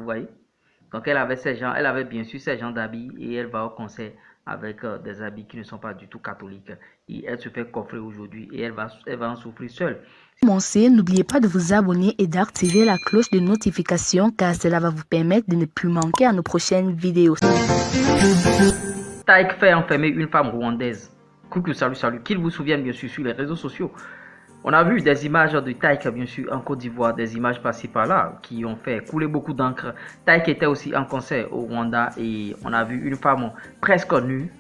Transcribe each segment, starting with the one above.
Vous voyez? Donc elle avait ses gens, elle avait bien sûr ses gens d'habits et elle va au concert avec des habits qui ne sont pas du tout catholiques. Et elle se fait coffrer aujourd'hui et elle va en souffrir seule. N'oubliez pas de vous abonner et d'activer la cloche de notification car cela va vous permettre de ne plus manquer à nos prochaines vidéos. Taïk fait enfermer une femme rwandaise. Coucou, salut, qu'il vous souvienne bien sûr sur les réseaux sociaux. On a vu des images de Taïk, bien sûr, en Côte d'Ivoire, des images passées par là, qui ont fait couler beaucoup d'encre. Taïk était aussi en concert au Rwanda et on a vu une femme presque nue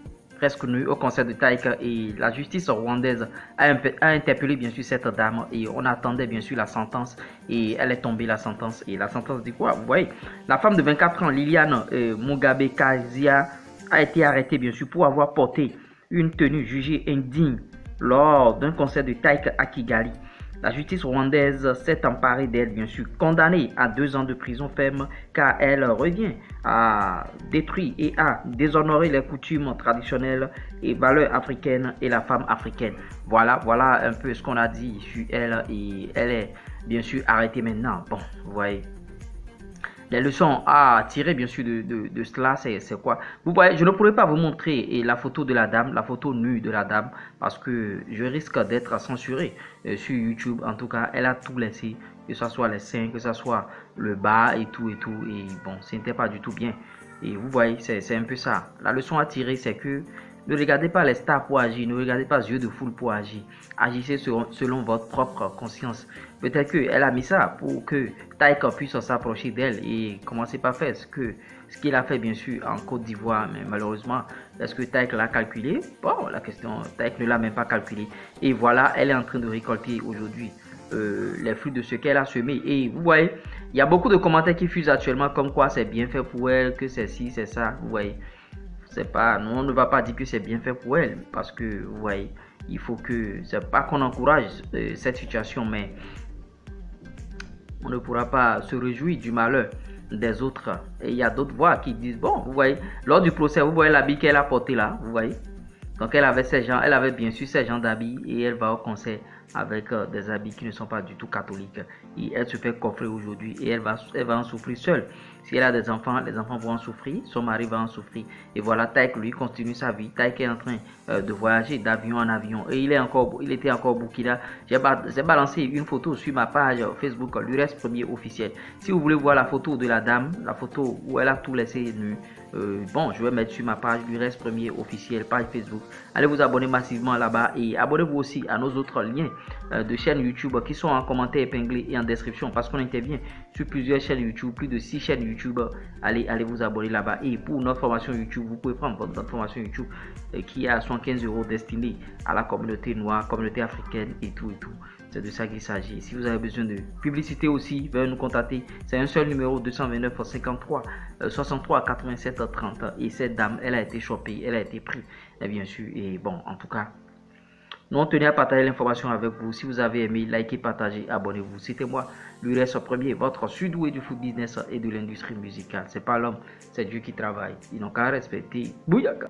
au concert de Taïk et la justice rwandaise a interpellé bien sûr cette dame et on attendait bien sûr la sentence et elle est tombée la sentence. Et la sentence dit quoi? Vous voyez, la femme de 24 ans, Liliane Mugabe Kazia, a été arrêtée bien sûr pour avoir porté une tenue jugée indigne lors d'un concert de Taïk à Kigali. La justice rwandaise s'est emparée d'elle, bien sûr, condamnée à 2 ans de prison ferme car elle revient à détruire et à déshonorer les coutumes traditionnelles et valeurs africaines et la femme africaine. Voilà un peu ce qu'on a dit sur elle et elle est bien sûr arrêtée maintenant. Bon, vous voyez. Les leçons à tirer bien sûr de cela, c'est quoi? Vous voyez, je ne pourrais pas vous montrer la photo de la dame, la photo nue de la dame, parce que je risque d'être censuré sur YouTube. En tout cas, elle a tout laissé, que ce soit les seins, que ce soit le bas et tout. Et bon, ce n'était pas du tout bien. Et vous voyez, c'est un peu ça. La leçon à tirer, c'est que ne regardez pas les stars pour agir, ne regardez pas les yeux de foule pour agir. Agissez selon votre propre conscience. Peut-être qu'elle a mis ça pour que Taïk puisse s'approcher d'elle et commencer par faire ce qu'il a fait bien sûr en Côte d'Ivoire. Mais malheureusement, est-ce que Taïk l'a calculé? Bon, la question, Taïk ne l'a même pas calculé. Et voilà, elle est en train de récolter aujourd'hui les fruits de ce qu'elle a semé. Et vous voyez, il y a beaucoup de commentaires qui fusent actuellement comme quoi c'est bien fait pour elle, que c'est ci, c'est ça. Vous voyez. C'est pas, nous on ne va pas dire que c'est bien fait pour elle parce que vous voyez, il faut que, c'est pas qu'on encourage cette situation, mais on ne pourra pas se réjouir du malheur des autres. Et il y a d'autres voix qui disent, bon, vous voyez, lors du procès, vous voyez l'habit qu'elle a porté là, vous voyez. Donc elle avait bien sûr ses gens d'habits et elle va au concert avec des habits qui ne sont pas du tout catholiques. Et elle se fait coffrer aujourd'hui et elle va en souffrir seule. Si elle a des enfants, les enfants vont en souffrir, son mari va en souffrir. Et voilà, Taïk lui continue sa vie. Taïk est en train de voyager d'avion en avion. Et il était encore au Burkina. J'ai balancé une photo sur ma page Facebook, l'URES Premier officiel. Si vous voulez voir la photo de la dame, la photo où elle a tout laissé nu, bon, je vais mettre sur ma page l'URES Premier officiel, page Facebook. Allez vous abonner massivement là-bas et abonnez-vous aussi à nos autres liens de chaînes YouTube qui sont en commentaire épinglé et en description parce qu'on intervient sur plusieurs chaînes YouTube, plus de 6 chaînes YouTube. Allez vous abonner là-bas. Et pour notre formation YouTube, vous pouvez prendre notre formation YouTube qui est à 115 € destinée à la communauté noire, communauté africaine et tout. C'est de ça qu'il s'agit. Si vous avez besoin de publicité aussi, veuillez nous contacter. C'est un seul numéro 229 53 63 87 30. Et cette dame, elle a été chopée, elle a été prise, bien sûr. Et bon, en tout cas, nous on tenait à partager l'information avec vous. Si vous avez aimé, likez, partagez, abonnez-vous. C'était moi, l'URES Premier, votre sudoué du food business et de l'industrie musicale. C'est pas l'homme, c'est Dieu qui travaille. Ils n'ont qu'à respecter. Bouyaka.